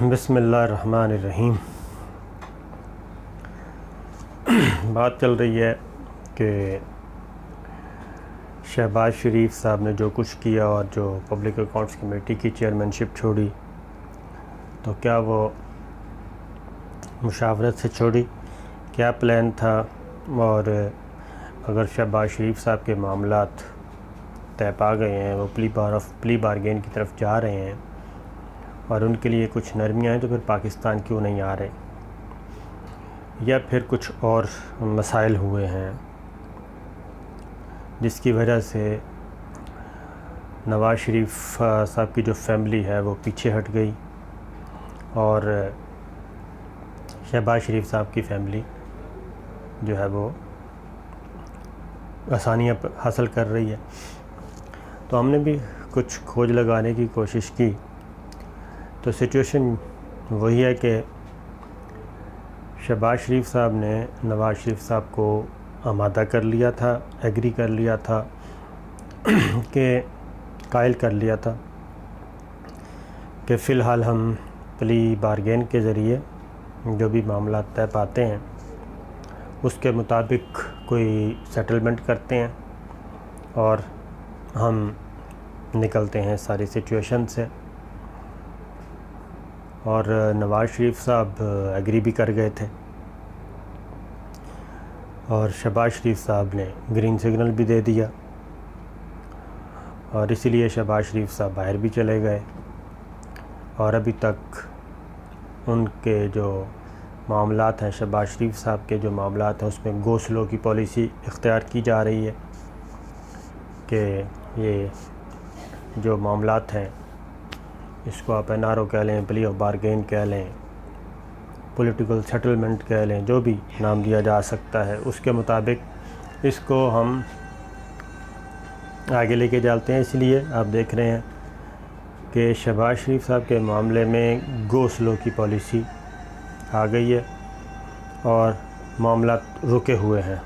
بسم اللہ الرحمن الرحیم۔ بات چل رہی ہے کہ شہباز شریف صاحب نے جو کچھ کیا اور جو پبلک اکاؤنٹس کمیٹی کی چیئرمین شپ چھوڑی، تو کیا وہ مشاورت سے چھوڑی، کیا پلان تھا، اور اگر شہباز شریف صاحب کے معاملات طے پا گئے ہیں، وہ پلی بارگین کی طرف جا رہے ہیں اور ان کے لیے کچھ نرمیاں ہیں، تو پھر پاکستان کیوں نہیں آ رہے، یا پھر کچھ اور مسائل ہوئے ہیں جس کی وجہ سے نواز شریف صاحب کی جو فیملی ہے وہ پیچھے ہٹ گئی اور شہباز شریف صاحب کی فیملی جو ہے وہ آسانیاں حاصل کر رہی ہے۔ تو ہم نے بھی کچھ کھوج لگانے کی کوشش کی، تو سچویشن وہی ہے کہ شہباز شریف صاحب نے نواز شریف صاحب کو آمادہ کر لیا تھا، ایگری کر لیا تھا کہ قائل کر لیا تھا کہ فی الحال ہم پلی بارگین کے ذریعے جو بھی معاملات طے پاتے ہیں اس کے مطابق کوئی سیٹلمنٹ کرتے ہیں اور ہم نکلتے ہیں ساری سچویشن سے، اور نواز شریف صاحب ایگری بھی کر گئے تھے اور شہباز شریف صاحب نے گرین سگنل بھی دے دیا، اور اسی لیے شہباز شریف صاحب باہر بھی چلے گئے، اور ابھی تک ان کے جو معاملات ہیں، شہباز شریف صاحب کے جو معاملات ہیں، اس میں گو سلو کی پالیسی اختیار کی جا رہی ہے کہ یہ جو معاملات ہیں اس کو آپ این آر او کہہ لیں، پلی آف بارگین کہہ لیں، پولیٹیکل سیٹلمنٹ کہہ لیں، جو بھی نام دیا جا سکتا ہے، اس کے مطابق اس کو ہم آگے لے کے چلتے ہیں۔ اس لیے آپ دیکھ رہے ہیں کہ شہباز شریف صاحب کے معاملے میں گو سلو کی پالیسی آ گئی ہے اور معاملات رکے ہوئے ہیں۔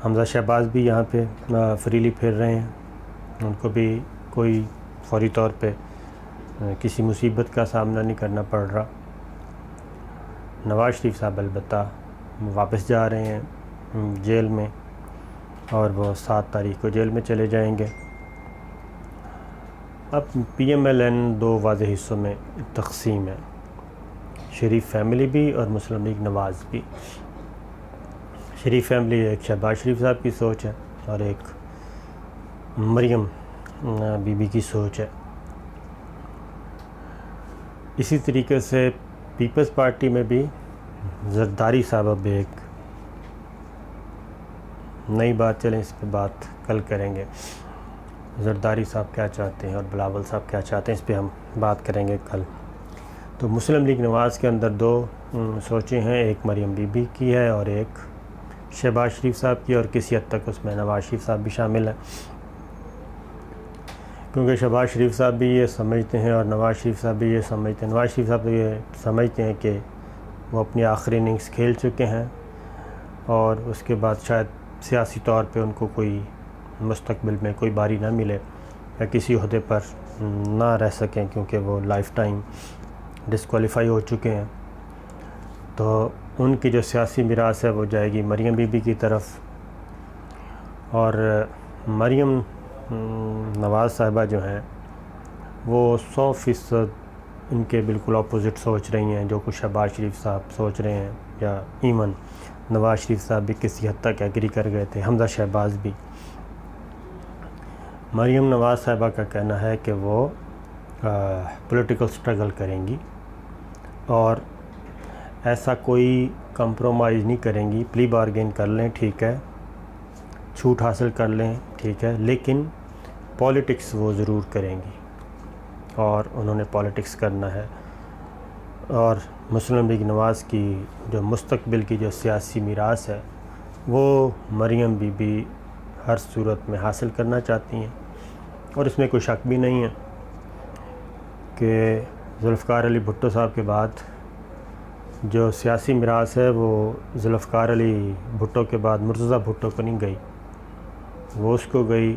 حمزہ شہباز بھی یہاں پہ فریلی پھر رہے ہیں، ان کو بھی کوئی فوری طور پہ کسی مصیبت کا سامنا نہیں کرنا پڑ رہا۔ نواز شریف صاحب البتہ واپس جا رہے ہیں جیل میں، اور وہ 7 تاریخ کو جیل میں چلے جائیں گے۔ اب پی ایم ایل این 2 واضح حصوں میں تقسیم ہے، شریف فیملی بھی اور مسلم لیگ نواز بھی۔ شریف فیملی ایک شہباز شریف صاحب کی سوچ ہے اور ایک مریم بی بی کی سوچ ہے۔ اسی طریقے سے پیپلز پارٹی میں بھی زرداری صاحب اب ایک نئی بات، چلیں اس پہ بات کل کریں گے، زرداری صاحب کیا چاہتے ہیں اور بلاول صاحب کیا چاہتے ہیں، اس پہ ہم بات کریں گے کل۔ تو مسلم لیگ نواز کے اندر 2 سوچیں ہیں، ایک مریم بی بی کی ہے اور ایک شہباز شریف صاحب کی، اور کسی حد تک اس میں نواز شریف صاحب بھی شامل ہیں، کیونکہ شہباز شریف صاحب بھی یہ سمجھتے ہیں اور نواز شریف صاحب بھی یہ سمجھتے ہیں، نواز شریف صاحب یہ سمجھتے ہیں کہ وہ اپنی آخری اننگز کھیل چکے ہیں اور اس کے بعد شاید سیاسی طور پہ ان کو کوئی مستقبل میں کوئی باری نہ ملے یا کسی عہدے پر نہ رہ سکیں، کیونکہ وہ لائف ٹائم ڈسکوالیفائی ہو چکے ہیں۔ تو ان کی جو سیاسی میراث ہے وہ جائے گی مریم بی بی کی طرف، اور مریم نواز صاحبہ جو ہیں وہ 100% ان کے بالکل اپوزٹ سوچ رہی ہیں جو کچھ شہباز شریف صاحب سوچ رہے ہیں، یا ایون نواز شریف صاحب بھی کسی حد تک ایگری کر گئے تھے، حمزہ شہباز بھی۔ مریم نواز صاحبہ کا کہنا ہے کہ وہ پولیٹیکل سٹرگل کریں گی اور ایسا کوئی کمپرومائز نہیں کریں گی، پلی بارگین کر لیں ٹھیک ہے، چھوٹ حاصل کر لیں ٹھیک ہے، لیکن پولیٹکس وہ ضرور کریں گی، اور انہوں نے پولیٹکس کرنا ہے۔ اور مسلم لیگ نواز کی جو مستقبل کی جو سیاسی میراث ہے وہ مریم بی بی ہر صورت میں حاصل کرنا چاہتی ہیں، اور اس میں کوئی شک بھی نہیں ہے کہ ذوالفقار علی بھٹو صاحب کے بعد جو سیاسی میراث ہے وہ ذوالفقار علی بھٹو کے بعد مرتضیٰ بھٹو کو نہیں گئی، وہ اس کو گئی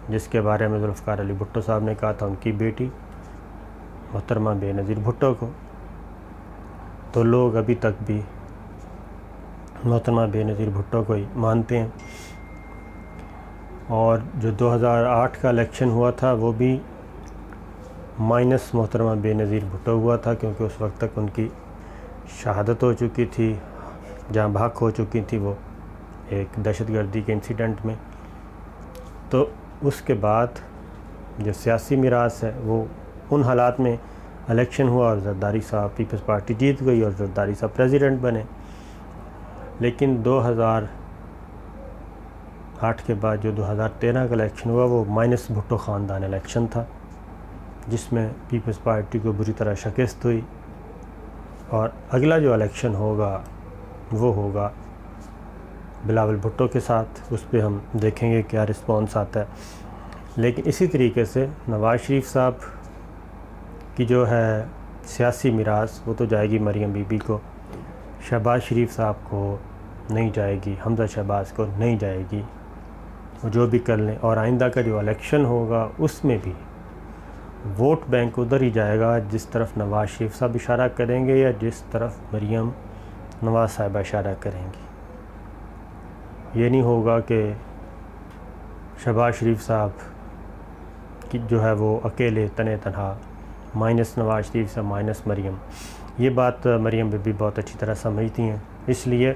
جس کے بارے میں ذوالفقار علی بھٹو صاحب نے کہا تھا ان کی بیٹی محترمہ بینظیر بھٹو کو، تو لوگ ابھی تک بھی محترمہ بینظیر بھٹو کو ہی مانتے ہیں۔ اور جو 2008 کا الیکشن ہوا تھا وہ بھی مائنس محترمہ بینظیر بھٹو ہوا تھا، کیونکہ اس وقت تک ان کی شہادت ہو چکی تھی، جہاں بھاگ ہو چکی تھی وہ ایک دہشت گردی کے انسیڈنٹ میں۔ تو اس کے بعد جو سیاسی میراث ہے وہ ان حالات میں الیکشن ہوا اور زرداری صاحب پیپلز پارٹی جیت گئی اور زرداری صاحب پریزیڈنٹ بنے۔ لیکن 2008 کے بعد جو 2013 کا الیکشن ہوا وہ مائنس بھٹو خاندان الیکشن تھا، جس میں پیپلز پارٹی کو بری طرح شکست ہوئی۔ اور اگلا جو الیکشن ہوگا وہ ہوگا بلاول بھٹو کے ساتھ، اس پہ ہم دیکھیں گے کیا رسپانس آتا ہے۔ لیکن اسی طریقے سے نواز شریف صاحب کی جو ہے سیاسی میراث وہ تو جائے گی مریم بی بی کو، شہباز شریف صاحب کو نہیں جائے گی، حمزہ شہباز کو نہیں جائے گی، وہ جو بھی کر لیں۔ اور آئندہ کا جو الیکشن ہوگا اس میں بھی ووٹ بینک ادھر ہی جائے گا جس طرف نواز شریف صاحب اشارہ کریں گے یا جس طرف مریم نواز صاحبہ اشارہ کریں گی۔ یہ نہیں ہوگا کہ شہباز شریف صاحب کی جو ہے وہ اکیلے تنہا مائنس نواز شریف صاحب مائنس مریم۔ یہ بات مریم بی بی بہت اچھی طرح سمجھتی ہیں، اس لیے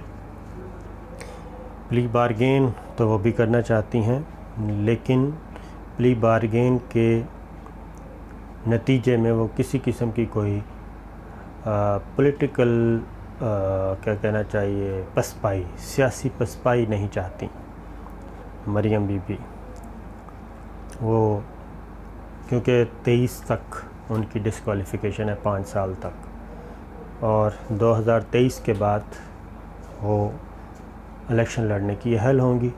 پلی بارگین تو وہ بھی کرنا چاہتی ہیں، لیکن پلی بارگین کے نتیجے میں وہ کسی قسم کی کوئی پولیٹیکل کیا کہنا چاہیے پسپائی، سیاسی پسپائی نہیں چاہتی مریم بی بی۔ وہ کیونکہ 23 تک ان کی ڈسکوالیفیکیشن ہے، 5 سال تک، اور 2023 کے بعد وہ الیکشن لڑنے کی اہل ہوں گی۔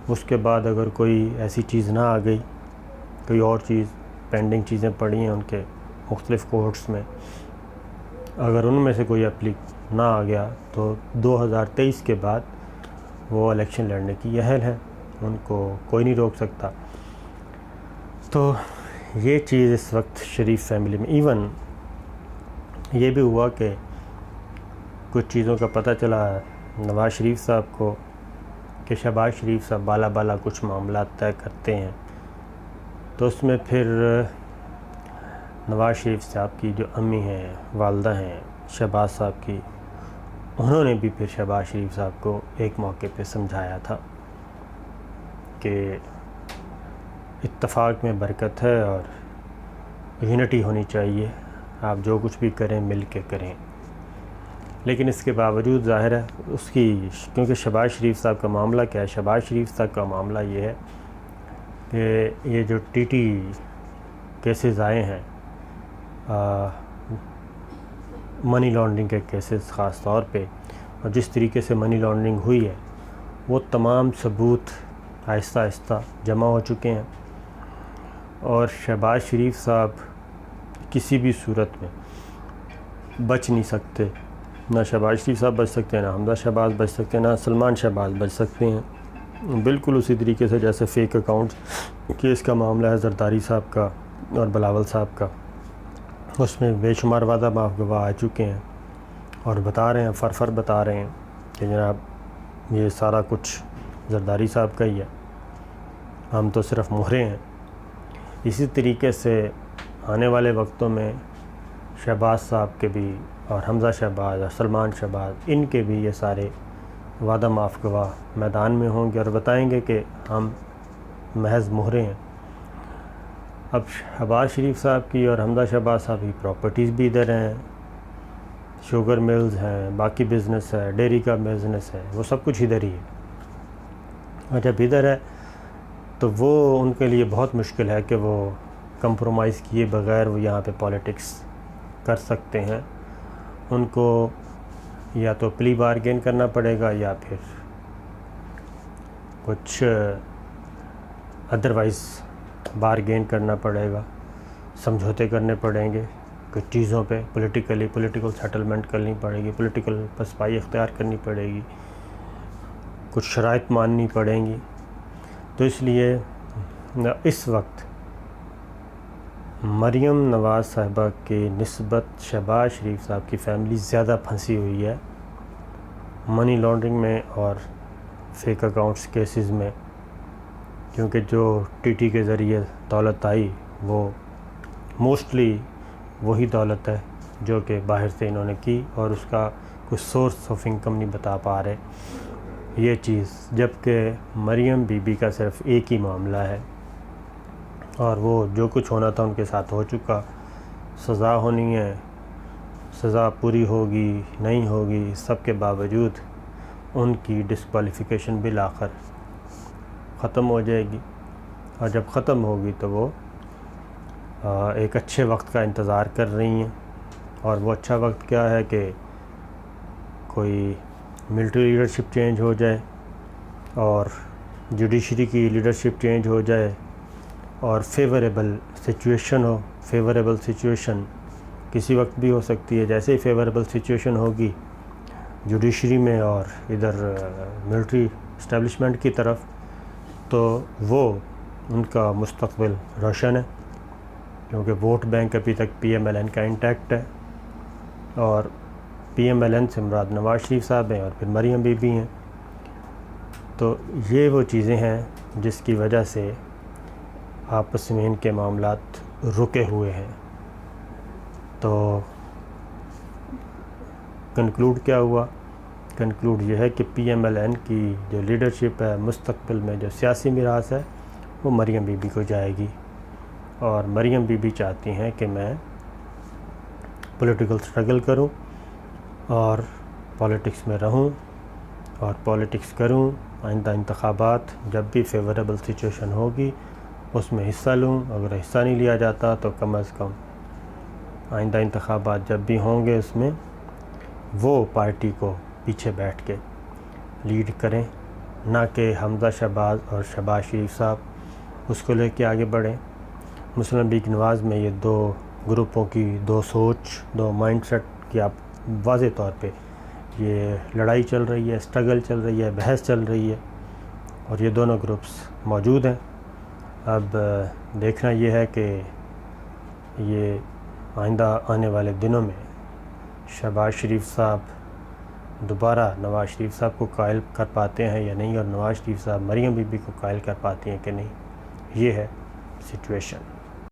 اس کے بعد اگر کوئی ایسی چیز نہ آ گئی، کوئی اور چیز پینڈنگ چیزیں پڑی ہیں ان کے مختلف کورٹس میں، اگر ان میں سے کوئی اپلیک نہ آ گیا تو 2023 کے بعد وہ الیکشن لڑنے کی اہل ہیں، ان کو کوئی نہیں روک سکتا۔ تو یہ چیز اس وقت شریف فیملی میں، ایون یہ بھی ہوا کہ کچھ چیزوں کا پتہ چلا نواز شریف صاحب کو کہ شہباز شریف صاحب بالا کچھ معاملات طے کرتے ہیں، تو اس میں پھر نواز شریف صاحب کی جو امی ہیں، والدہ ہیں شہباز صاحب کی، انہوں نے بھی پھر شہباز شریف صاحب کو ایک موقع پہ سمجھایا تھا کہ اتفاق میں برکت ہے اور یونٹی ہونی چاہیے، آپ جو کچھ بھی کریں مل کے کریں۔ لیکن اس کے باوجود ظاہر ہے اس کی، کیونکہ شہباز شریف صاحب کا معاملہ کیا ہے، شہباز شریف صاحب کا معاملہ یہ ہے کہ یہ جو ٹی ٹی کیسز آئے ہیں، منی لانڈرنگ کے کیسز خاص طور پہ، اور جس طریقے سے منی لانڈرنگ ہوئی ہے، وہ تمام ثبوت آہستہ آہستہ جمع ہو چکے ہیں، اور شہباز شریف صاحب کسی بھی صورت میں بچ نہیں سکتے۔ نہ شہباز شریف صاحب بچ سکتے ہیں، نہ حمزہ شہباز بچ سکتے ہیں، نہ سلمان شہباز بچ سکتے ہیں۔ بالکل اسی طریقے سے جیسے فیک اکاؤنٹ کیس کا معاملہ ہے زرداری صاحب کا اور بلاول صاحب کا، اس میں بے شمار وعدہ معاف گواہ آ چکے ہیں اور بتا رہے ہیں، فرفر بتا رہے ہیں کہ جناب یہ سارا کچھ زرداری صاحب کا ہی ہے، ہم تو صرف مہرے ہیں۔ اسی طریقے سے آنے والے وقتوں میں شہباز صاحب کے بھی اور حمزہ شہباز اور سلمان شہباز، ان کے بھی یہ سارے وعدہ معاف گواہ میدان میں ہوں گے اور بتائیں گے کہ ہم محض مہرے ہیں۔ اب شہباز شریف صاحب کی اور حمزہ شہباز صاحب کی پراپرٹیز بھی ادھر ہیں، شوگر ملز ہیں، باقی بزنس ہے، ڈیری کا بزنس ہے، وہ سب کچھ ادھر ہی ہے۔ اور جب ادھر ہے تو وہ ان کے لیے بہت مشکل ہے کہ وہ کمپرومائز کیے بغیر وہ یہاں پہ پالیٹکس کر سکتے ہیں۔ ان کو یا تو پلی بارگین کرنا پڑے گا یا پھر کچھ ادروائز بارگین کرنا پڑے گا، سمجھوتے کرنے پڑیں گے کچھ چیزوں پہ، پولیٹیکل سیٹلمنٹ کرنی پڑے گی، پولیٹیکل پسپائی اختیار کرنی پڑے گی، کچھ شرائط ماننی پڑیں گی۔ تو اس لیے اس وقت مریم نواز صاحبہ کی نسبت شہباز شریف صاحب کی فیملی زیادہ پھنسی ہوئی ہے منی لانڈرنگ میں اور فیک اکاؤنٹس کیسز میں، کیونکہ جو ٹی ٹی کے ذریعے دولت آئی وہ موسٹلی وہی دولت ہے جو کہ باہر سے انہوں نے کی، اور اس کا کوئی سورس آف انکم نہیں بتا پا رہے یہ چیز، جبکہ مریم بی بی کا صرف ایک ہی معاملہ ہے اور وہ جو کچھ ہونا تھا ان کے ساتھ ہو چکا، سزا ہونی ہے، سزا پوری ہوگی نہیں ہوگی، سب کے باوجود ان کی ڈسکوالیفیکیشن بالآخر ختم ہو جائے گی، اور جب ختم ہوگی تو وہ ایک اچھے وقت کا انتظار کر رہی ہیں، اور وہ اچھا وقت کیا ہے کہ کوئی ملٹری لیڈرشپ چینج ہو جائے اور جوڈیشری کی لیڈرشپ چینج ہو جائے اور فیوریبل سچویشن ہو۔ فیوریبل سچویشن کسی وقت بھی ہو سکتی ہے، جیسے ہی فیوریبل سچویشن ہوگی جوڈیشری میں اور ادھر ملٹری اسٹیبلشمنٹ کی طرف، تو وہ ان کا مستقبل روشن ہے، کیونکہ ووٹ بینک ابھی تک پی ایم ایل این کا انٹیکٹ ہے، اور پی ایم ایل این سے مراد نواز شریف صاحب ہیں اور پھر مریم بی بی ہیں۔ تو یہ وہ چیزیں ہیں جس کی وجہ سے آپس میں ان کے معاملات رکے ہوئے ہیں۔ تو کنکلوڈ کیا ہوا؟ کنکلوڈ یہ ہے کہ پی ایم ایل این کی جو لیڈرشپ ہے، مستقبل میں جو سیاسی میراث ہے، وہ مریم بی بی کو جائے گی، اور مریم بی بی چاہتی ہیں کہ میں پولیٹیکل سٹرگل کروں اور پالیٹکس میں رہوں اور پالیٹکس کروں، آئندہ انتخابات جب بھی فیوریبل سچویشن ہوگی اس میں حصہ لوں، اگر حصہ نہیں لیا جاتا تو کم از کم آئندہ انتخابات جب بھی ہوں گے اس میں وہ پارٹی کو پیچھے بیٹھ کے لیڈ کریں، نہ کہ حمزہ شہباز اور شہباز شریف صاحب اس کو لے کے آگے بڑھیں۔ مسلم لیگ نواز میں یہ دو گروپوں کی دو سوچ، دو مائنڈ سیٹ کی آپ واضح طور پہ یہ لڑائی چل رہی ہے، اسٹرگل چل رہی ہے، بحث چل رہی ہے، اور یہ دونوں گروپس موجود ہیں۔ اب دیکھنا یہ ہے کہ یہ آئندہ آنے والے دنوں میں شہباز شریف صاحب دوبارہ نواز شریف صاحب کو قائل کر پاتے ہیں یا نہیں، اور نواز شریف صاحب مریم بی بی کو قائل کر پاتی ہیں کہ نہیں، یہ ہے سچویشن۔